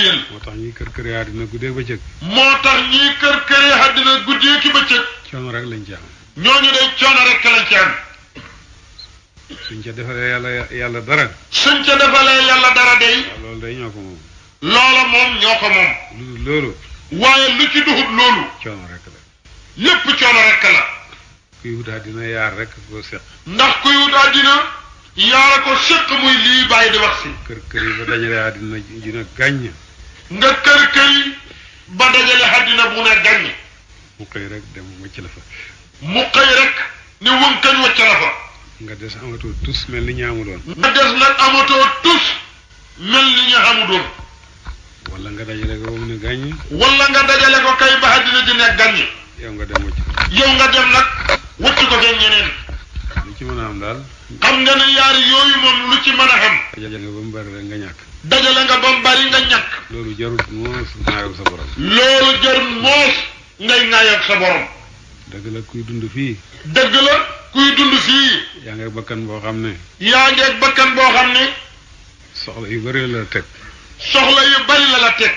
liggéeyal. moo tax ñuy kër këree àddina guddee bëccëg. moo tax ñuy kër këree àddina guddee ki bëccëg. coono rek lañ ci am. ñooñu de coono rek lañ ci am. suñ ca defalee yàlla dara. suñ ca defalee yàlla dara day. waaw loolu day ñoo ko moom. loola moom ñoo ko moom. loolu. waaye lu ci duxut loolu. coono rek la. lépp coono rek la. kuy wut àddina yaar rek ko seq. ndax kuy wut àddina yaara ko seq muy lii bàyyi di wax si. kër kër yi ba dajale àddina ji na gàññ. nga kër kër yi ba dajale àddina bu ne gàññ. mu xëy rek dem wëcc la fa. mu xëy rek ni wën kañ wëcc la fa. nga des amatoo tus mel ni ñaamu doon. nga des nag amatoo tus mel ni ñu xamu doon. wala nga dajale ko ba mu ne gàññ. wala nga dajale ko kay ba àddina ji ne gàññ. yow nga dem wëcc. yow nga dem nag wëcc ko fee ñeneen. lu ci mën a am daal. xam nga ne yaari yooyu moom lu ci mën a xam. dajale nga ba mu bari rek nga ñàkk. dajale nga ba mu bari nga ñàkk. loolu jarut moos naayoo sa borom. loolu jar moos ngay ŋaayoo sa borom. dëgg la kuy dund fii. dëgg la kuy dund fii. yaa ngi bakkan boo xam ne. yaa ngi bakkan boo xam ne. soxla yu bari la teg. soxla yu bari la teg.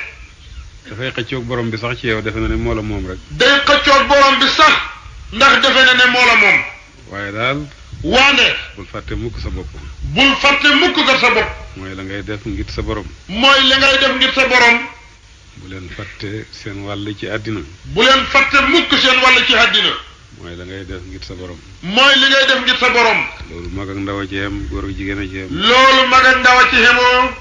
dafay xëccoog borom bi sax ci yow defe na ne moo la moom rek. day xëccoog borom bi sax ndax defe na ne moo la moom. waaye daal. waane. bul fàtte mukk sa bopp. bul fàtte mukk nga sa bopp. mooy la ngay def ngir sa borom. mooy li ngay def ngir sa borom. bu leen fàtte seen wàll ci àddina. bu leen fàtte mukk seen wàll ci àddina. mooy la ngay def ngir sa borom. mooy li ngay def ngir sa borom. loolu mag ak ndaw a ci yem góor ak jigéen a ci yem. loolu mag ak ndaw a ci xemoo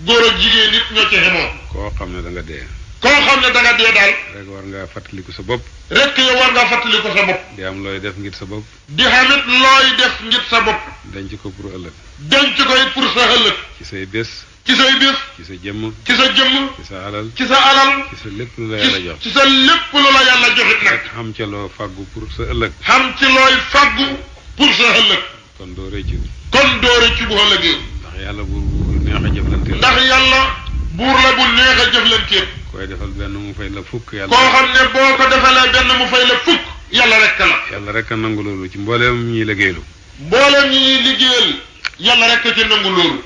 góor ak jigéen nit ñoo ci xemoo. koo xam ne da nga dee. koo xam ne da nga dee daal. rek war ngaa fàttaliku sa bopp. rek yow war ngaa fàttaliku sa bopp. di am looy def ngir sa bopp. di xamit looy def ngir sa bopp. denc ko pour ëllëg. denc ko it pour sa ëllëg. ci say bés. ci say bés. ci sa jëmm. ci sa jëmm. ci sa alal. ci sa alal. ci sa lépp lu la yàlla jox. ci sa lépp lu la yàlla joxit nag. xam ca loo fàggu pour sa ëllëg. xam ci looy fàggu pour sa ëllëg. kon doo rëccu. kon doo rëccu bu ëllëgee. ndax yàlla buur bu neex a jëflanteel. ndax yàlla buur la bu neex a jëflanteel. koy defal benn mu fay la fukk. yàlla koo xam ne boo ko defalee benn mu fay la fukk. yàlla rek la. yàlla rek a nangu loolu ci mbooleem ñiy liggéeylu. mbooleem ñi ñuy liggéeyal yàlla rek a ci nangu loolu.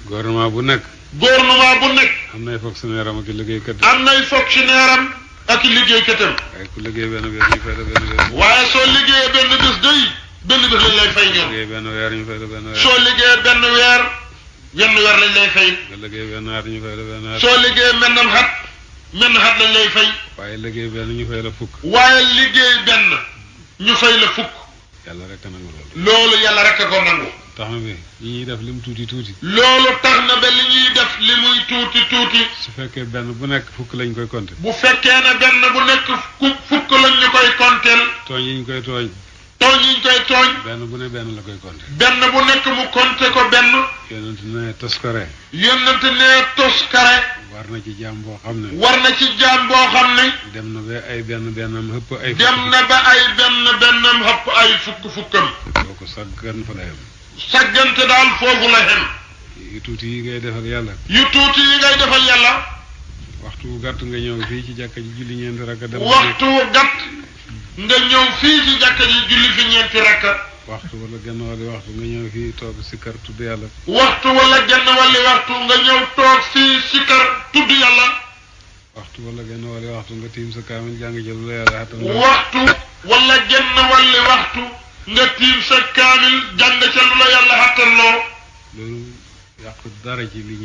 gouvernement bu nekk. gouvernement bu nekk. am nay fonctionnaire am ak liggéeykat. am nay fonctionnaire am ak liggéeykatam. waaye ku liggéey benn bés ñu fay la benn bés. waaye soo liggéeyee benn bés day benn bés lañ lay fay ñoom. liggéey benn weer ñu fay la benn weer. soo liggéeyee benn weer wenn weer lañ lay fay. nga liggéey benn at ñu fay la benn at. soo liggéeyee mennam xat menn xat lañ lay fay. waaye liggéey benn ñu fay la fukk. waaye liggéey benn ñu fay la fukk. yàlla rek a nangu loolu. loolu yàlla rek a ko nangu. tax na bi ñi ñuy def lim tuuti tuuti. loolu tax na ba li ñuy def li muy tuuti tuuti. su fekkee benn bu nekk fukk lañ koy compter. bu fekkee ne benn bu nekk fukk lañ ñu koy konteel. tooñ yi ñu koy tooñ. tooñ yi ñu koy tooñ. benn bu ne benn la koy compter. benn bu nekk mu konte ko benn. yonent ne toskare. yonent ne toskare. war na ci jaam boo xam ne. war na ci jaam boo xam ne. dem na ba ay benn bennam hëpp ay. dem na ba ay benn bennam xëpp ay fukk fukkam. doo ko saggan fa la yem. saggante daal foofu la xem. yu tuuti yi ngay defal yàlla. yu tuuti yi ngay defal yàlla. waxtu wu gàtt nga ñëw fii ci jàkka ji julli ñeenti rakka dem. waxtu wu gàtt nga ñëw fii ci jàkka ji julli fi ñeenti rakka. waxtu wala genn wàlli waxtu nga ñëw fii toog sikkar tudd yàlla. waxtu wala genn wàlli waxtu nga ñëw toog fii sikkar tudd yàlla. waxtu wala genn wàlli waxtu nga tiim sa kaamil jàng jël lu la yàlla xatal. waxtu wala genn wàlli waxtu nga tiim sa kaamil jàng ca lu la yàlla xattaloo. loolu yàqu dara ci li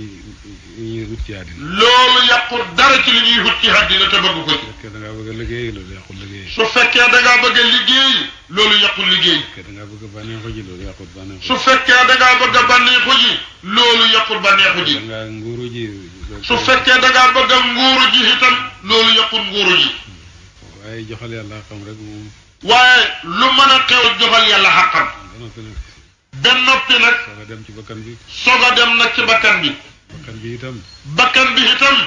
ñuy wut ci àddina. loolu yàqu dara ci li ñuy wut ci àddina te bëgg ko ci. su fekkee da ngaa bëgg a liggéey loolu yàqul liggéey. su fekkee da ngaa bëgg a liggéey loolu yàqul liggéey. su fekkee da ngaa bëgg a bànneexu ji loolu yàqul bànneexu. su fekkee da ngaa bëgg a bànneexu ji loolu yàqul bànneexu ji. da ngaa nguuru ji. su fekkee da ngaa bëgg a nguuru ji itam loolu yàqul nguuru ji. waaye joxal yàlla xam rek moom. waaye lu mën a xew joxal yàlla xaqam. ba noppi nag. soog a dem ci bakkan bi. soog a dem nag ci bakkan bi. bakkan bi itam. bakkan bi itam.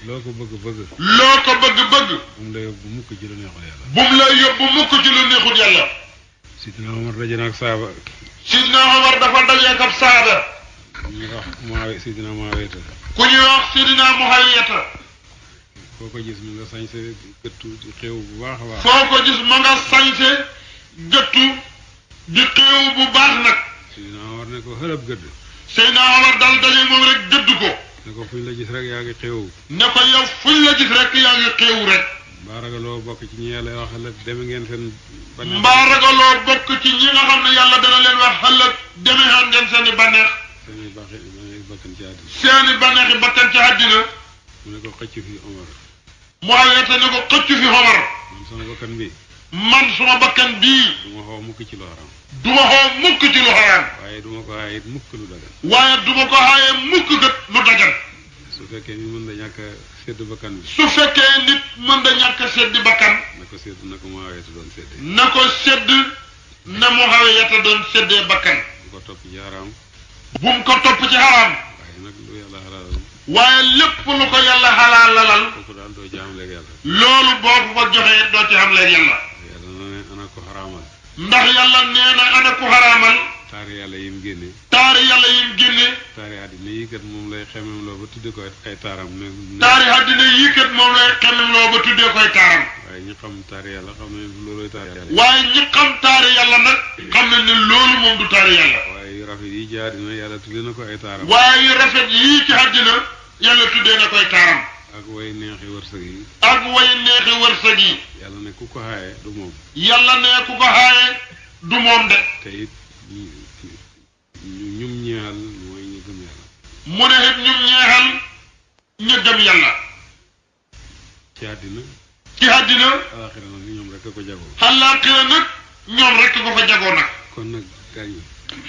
loo ko bëgg-bëgg. loo ko bëgg-bëgg. bu mu la yóbbu mukk ci lu neexul yàlla. bu mu la yóbbu mukk ci lu neexul yàlla. Sidina Omar daje na ak saaba. Sidina Omar dafa daje ak saaba. ku ñuy wax Muawiya Sidina Muawiyata. ku ñuy wax Sidina Muawiyata. foo ko gis mu nga sañse gëttu di xew bu baax a baax. foo ko gis ma nga sañse gëttu di xew bu baax nag. Sidina Omar ne ko xërëb gëdd. Sidina Omar dal daje moom rek gëdd ko. ne ko fuñ la gis rek yaa ngi xew. ne ko yow fuñ la gis rek yaa ngi xew rek. mbaa ragaloo bokk ci ñi yàlla wax ëllëg deme ngeen seen. mbaa ragaloo bokk ci ñi nga xam ne yàlla dana leen wax ëllëg deme xaan ngeen seen i bànneex. seen i bakkan ci àddina. seen i bànneexi bakkan ci àddina. mu ne ko xëcc fi Omar. Muawiya ne ko xëcc fi Omar. man sama bakkan bi. man suma bakkan bii. du ma xoo mukk ci lu xaram. du ma xoo mukk ci lu xaraam. waaye du ma ko xaaye mukk lu dagan. waaye du ma ko xaaye mukk kat lu dagan. su fekkee ni mën da ñàkk a sédd bakkan bi. su fekkee nit mën da ñàkk a sédd bakkan. na ko sédd na ko Muawiya doon séddee. na ko sédd na Muawiya doon séddee bakkan. bu ko topp ci xaraam. bu mu ko topp ci xaraam. waaye nag lu yàlla xalaalal. waaye lépp lu ko yàlla xalaalalal. kooku daal doo ci am léegi yàlla. loolu boo ko joxee doo ci xam leen yàlla. yàlla na ne ana ko xaraamal. ndax yàlla nee na ana ku xaraamal. taari yàlla yim génne. taari yàlla yim génne. taari àddina yi kat moom lay xemem loo ba tudde ko ay taaram. taari àddina yi kat moom lay xemem loo ba tuddee koy taaram. waaye ñi xam taari yàlla xam ne looloy taari yàlla. waaye ñi xam taari yàlla nag xam nañ ne loolu moom du taari yàlla. waaye yu rafet yi ci àddina yàlla tudde na ko ay taaram. waaye yu rafet yii ci àddina yàlla tuddee na koy taaram. ak way neexi wërsëg yi. ak way neexi wërsëg yi. yàlla ne ku ko xaaye du moom. yàlla ne ku ko xaaye du moom de. te it ñum ñeexal mooy ñu gëm yàlla. mu ne it ñum ñeexal ñu gëm yàlla. ci àddina. ci àddina. alaxira nag ñoom rek a ko jagoo. àllaaxira nag ñoom rek ko fa jagoo nag. kon nag gaañi.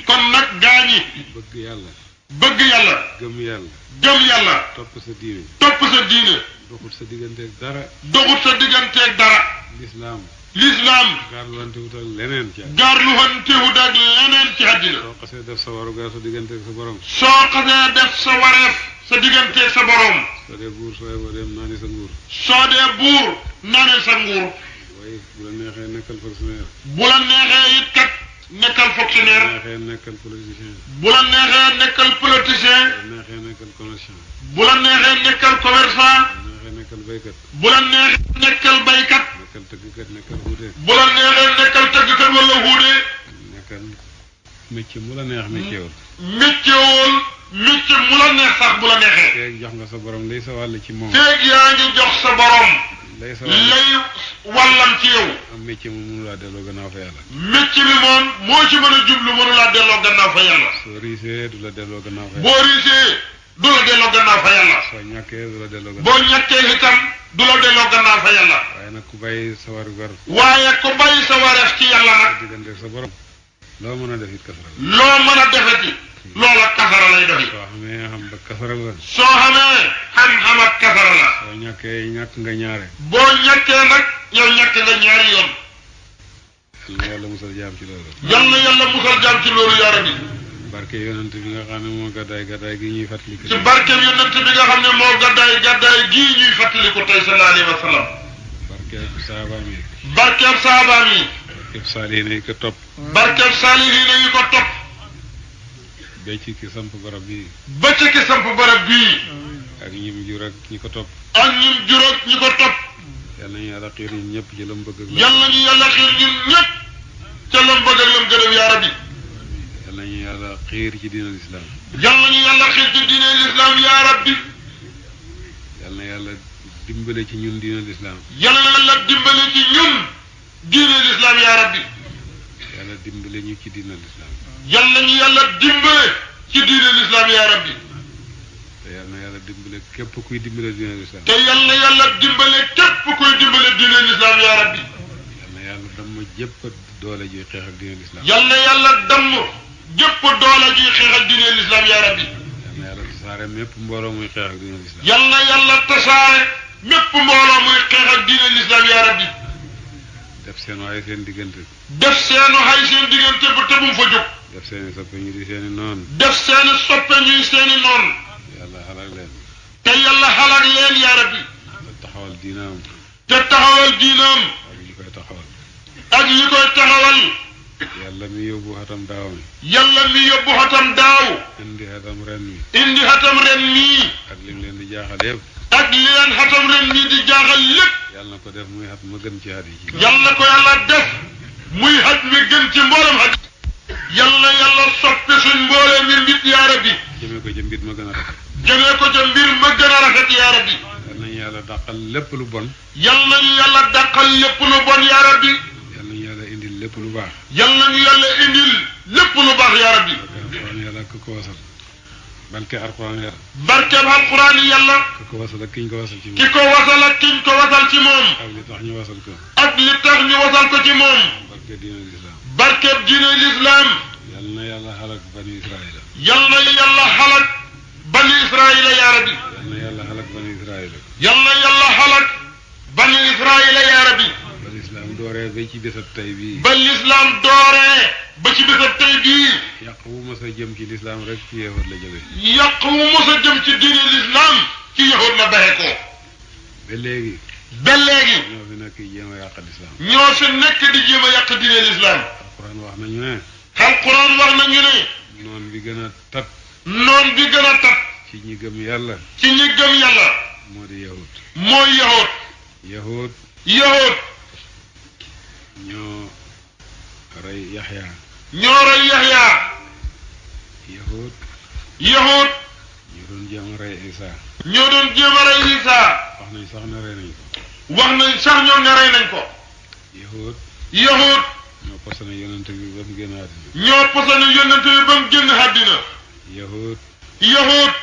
kon nag gaañi. bëgg yàlla. bëgg yàlla. gëm yàlla. gëm yàlla. topp sa diine. topp sa diine. doxut sa digganteeg dara. doxut sa digganteeg dara. lislaam. lislaam. gaarluwante wut ak leneen ci àddina. gaarluwante wut ak leneen ci àddina. soo xasee def sa waru gaar sa digganteeg sa borom. soo xasee def sa wareef sa digganteeg sa borom. soo dee buur soo yeboo dem naani sa nguur. soo dee buur naaneel sa nguur. waaye bu la neexee nekkal fonctionnaire. bu la neexee it kat nekkal fonctionnaire. bu la neexee nekkal politicien. bu la neexee nekkal politicien. bu la neexee nekkal commerçant. bu la neexee nekkal commerçant. bu la neexee nekkal baykat. bu la neexee nekkal baykat. nekkal tëggkat nekkal xuute. bu la neexee nekkal tëggkat wala xuude. nekkal métier mu la neex métier wul. métier mu la neex sax bu la neexee. feeg jox nga sa borom lay sa wàll ci moom. feeg yaa ngi jox sa borom. lay sa wàll lay wàllam ci yow. am métier moom mënu laa delloo gannaaw fa yàlla. métier bi moom moo ci mën a jublu mënu laa delloo gannaaw fa yàlla. soo riisee du la delloo gannaaw fa yàlla. boo riisee du la delloo gannaaw fa yàlla. soo ñàkkee du la delloo gannaaw. boo ñàkkee itam du la delloo gannaaw fa yàlla. waaye nag ku bàyyi sa waru gar. waaye ku bàyyi sa wareef ci yàlla nag. digganteeg sa borom. loo mën a def it kasara la. loo mën a defeti loola kasara lay doxi. soo xamee xam ba kasara la. soo xamee xam-xam ak kasara la. soo ñàkkee ñàkk nga ñaare. boo ñàkkee nag yow ñàkk nga ñaari yoon. yal na yàlla musal jaam ci loolu. yal na yàlla musal jaam ci loolu yaa rabbi. barke yonent bi nga xam ne moo gàddaay gi ñuy fàttaliku. ci barke yonent bi nga xam ne moo gàddaay gii ñuy fàttaliku tey sallallahu alayhi wa sallam. barkeeb saabaam yi. barkeeb saabaam yi. barkeeb saalihiina yi ko topp. barkeeb saalihiina yi ko topp. ba ci ki samp barab bii. ba ci ki samp barab bii. ak ñim jur ak ñi ko topp. ak ñim jur ak ñi ko topp. yal nañu yàlla xiir ñun ñëpp ci lam bëgg ak yal nañu yàlla xiir ñun ñëpp ca lam bëgg ak lam gërëm yaa rabbi. yal nañu yàlla xiir ci diinal islam. yal nañu yàlla xiir ci diinal islam yaa rabbi. yal na yàlla dimbale ci ñun diinal islam. yal na yàlla dimbale ci ñun diinal islam yaa rabbi. yàlla dimbale ñu ci diinal islam. yal nañu yàlla dimbale ci diinal islam yaa rabbi. te yal na yàlla dimbale képp kuy dimbale diinal islam. te yal na yàlla dimbale képp kuy dimbale diinal islam yaa rabbi. yal na yàlla damm jëpp doole ji xeex ak diinal islam. yal na yàlla damm jëpp doole ji xeex ak diinal islam yaa rabbi. yal na yàlla tasaare mépp mbooloo muy xeex ak diinal islam. yal na yàlla tasaare mépp mbooloo muy xeex ak diinal islam yaa rabbi. def seen waaye seen diggante. def seenu xay seen diggante bu te bu mu fa jóg. def seeni soppe ñu di seeni noon. def seeni soppe ñuy seeni noon. yàlla xalak leen. te yàlla xalaat leen yaa rabbi. te taxawal diinaam. te taxawal diinaam. ak ñi koy taxawal. ak ñi koy taxawal. yàlla mi yóbbu xatam daaw mi. yàlla mi yóbbu xatam daaw. indi xatam ren mi. indi xatam ren mii. ak lim leen di jaaxal yëpp. ak li leen xatam ren mii di jaaxal lépp. yàlla na ko def muy xat ma gën ci xat yi. yàlla ko yàlla def muy xat mi gën ci mboolem xat. yàlla yàlla soppi suñ mboolee mi mbit yaa rabbi. jëmee ko ca mbit ma gën a rafet. jëmee ko ca mbir ma gën a rafet yaa rabbi. yal nañu yàlla dàqal lépp lu bon. yal nañu yàlla dàqal lépp lu bon yaa rabbi. yal nañu yàlla indil lépp lu baax. yal nañu yàlla indil lépp lu baax yaa rabbi. alquran yàlla ku ko wasal. barke alquran yàlla. barke alquran yàlla. ku ko wasal ak kiñ ko wasal ci moom. ki ko wasal ak kiñ ko wasal ci moom. ak li tax ñu wasal ko. ak li tax ñu wasal ko ci moom. barke diine l'islam. barke diine l'islam. yal na yàlla xalak bani israila. yal na yàlla xalak bani israila yaa rabbi. yal na yàlla xalak bani israila. yal na yàlla xalak bani israila yaa rabbi. ba l'islam dooree ba ci bésab tey bii. ba l'islam dooree ba ci bésab tey bii. yàq wu mos a jëm ci l'islam rek ci yahud la jóge. yàq wu mos a jëm ci diine l'islam ci yahud la baxe ko. ba léegi. ba léegi. ñoo fi nekk jéem a yàq l'islam. ñoo fi nekk di jéem a yàq diine l'islam. alquran wax nañu ne. alquran wax nañu ne. noon bi gën a tat. noon bi gën a tat. ci ñi gëm yàlla. ci ñi gëm yàlla. moo di yahud. mooy yahud. yahud. yahud. ñoo rey yaxya. ñoo rey yaxya. yahud. yahud. ñoo doon jéem a rey isa. ñoo doon jéem a rey isa. wax nañ sax ne rey nañ ko. wax nañ sax ñoom ne rey nañ ko. yahud. yahud. ñoo posone yonent bi ba mu génn àddina. ñoo posone yonent bi ba mu génn àddina. yahud. yahud.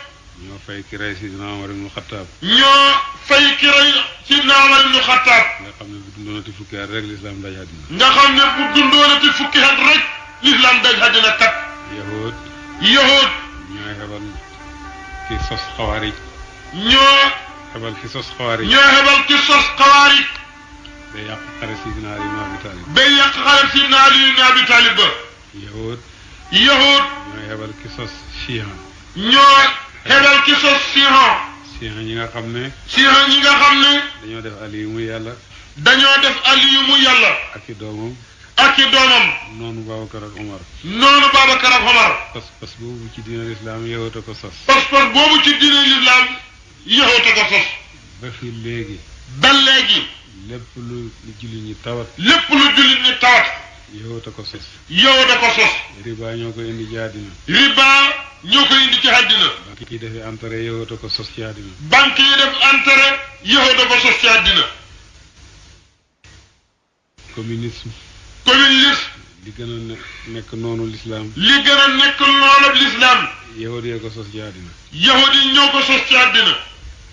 ñoo fay ki rey Sidina Omar ibnu Xattaab. ñoo fay ki rey Sidina Omar ibnu Xattaab. nga xam ne bu dundoonati fukki at rek l'islam daj àddina. nga xam ne bu dundoonati fukki at rek l'islam daj àddina kat. yahud. yahud. ñooy xebal ki sos xawaarij. ñoo xebal ki sos xawaarij. ñoo xebal ki sos xawaarij. day yàq xare Sidina Ali ibn Abi Talib. day yàq xare Sidina Ali ibn Abi Talib ba. yahud. yahud. ñooy xebal ki sos Shiha. ñoo xebal ki sos Shiha. Shiha ñi nga xam ne. Shiha ñi nga xam ne. dañoo def Ali muy yàlla. dañoo def Ali mu yàlla. ak i doomam. ak i doomam. noonu Babacar ak Omar. noonu Babacar ak Omar. pas boobu ci diine l'islam yahud a ko sos. pas boobu ci diine l'islam yahud a ko sos. ba fi léegi. ba léegi. lépp lu jullit ñi tawat. lépp lu jullit ñi tawat. yahud a ko sos. yahud a ko sos. riba ñoo ko indi ci àddina. riba ñoo ko indi ci àddina. banque yi defee intérêt yahud a ko sos ci àddina. banque yi def intérêt yahud a ko sos ci àddina. communisme. communisme. li gën a nekk noonu l'islam. li gën a nekk noonu l'islam. yahud yi ko sos ci àddina. yahud yi ñoo ko sos ci àddina.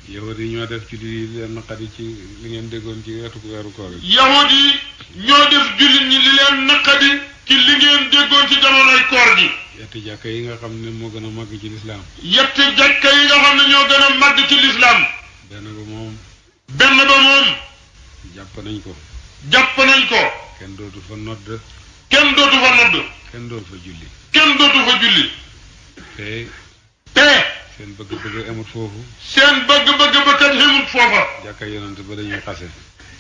yahud yi ñoo def ci li leen naqari ci li ngeen déggoon ci weeru koor yi. yahud yi ñoo def jullit ñi li leen naqadi ci li ngeen déggoon ci jamonoy koor gi. yetti jàkka yi nga xam ne moo gën a màgg ci l'islam. yetti jàkka yi nga xam ne ñoo gën a màgg ci l'islam. benn ba moom. jàpp nañ ko. jàpp nañ ko. kenn dootu fa nodd. kenn dootu fa nodd. kenn dootu fa julli. kenn dootu fa julli. te. seen bëgg-bëgg amut foofu. seen bëgg-bëgg ba kat xamut foofa. jàkka yonent ba dañuy xase.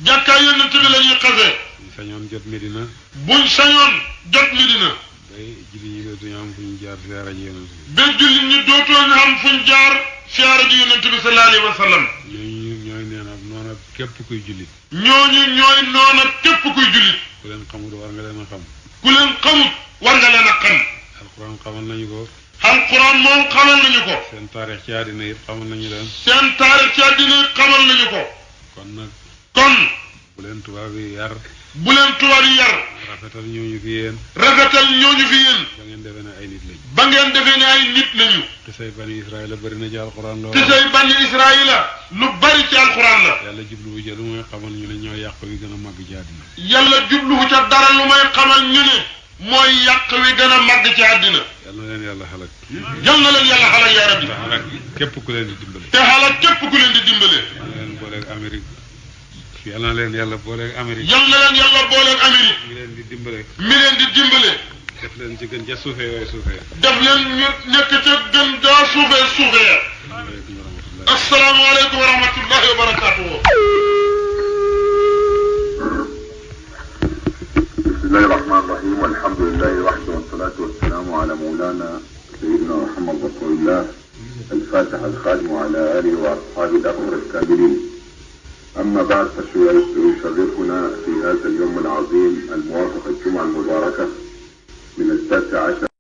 jàkka yonent bi la ñuy xase. buñ sañoon jot Medina. buñ sañoon jot Medina. bay julli ñi dootuñu am fuñ jaar siyaara ji yonent bi. ba julli ñi dootooñu am fuñ jaar siyaara ji yonent bi sallallahu alayhi wa sallam. ñooñu ñooy nee na noona képp kuy jullit. ñooñu ñooy noona képp kuy jullit. ku leen xamul war nga leen a xam. ku leen xamut war nga leen a xam. alquran xamal nañu ko. alquran moom xamal nañu ko. seen taarix ci àddina yëpp xamal nañu leen. seen taarix ci àddina yëpp xamal nañu ko. kon nag. kon. bu leen tubaab yi yar. bu leen tubaab yi yar. rafetal ñooñu fi yéen. rafetal ñooñu fi yéen. ba ngeen defee ne ay nit lañ. ba ngeen defee ne ay nit lañu. te say bani Israël bëri na ci alquran lool. te say bani Israël lu bari ci alquran la. yàlla jubluwu ca lu muy xamal ñu ne ñoo yàq wi gën a màgg ci àddina. yàlla jubluwu ca dara lu may xamal ñu ne mooy yàq wi gën a màgg ci àddina. yal na leen yàlla xalak. yal na leen yàlla xalak yaa rabbi. te xalak képp ku leen di dimbale. te xalak képp ku leen di dimbale. yal na leen booleeg Amérique. yal na leen yàlla booleeg Amérique. yal na leen yàlla booleeg Amérique. mi leen di dimbale. mi leen di dimbale. def leen ci gën ca suufee yooyu suufee. def leen ñu nekk ca gën daa suufee suufee. asalaamaaleykum wa rahmatullahi wa barakaatuhu. bismillahi rahmaani rahim walhamdulillahi wahdahu wassalatu wassalamu ala mawlana sayyidina Muhammad rasulillah الفاتح الخاتم وعلى آله وأصحابه الأخر الكاملين. أما بعد فيشرفنا في هذا اليوم العظيم الموافق الجمعة المباركة من 19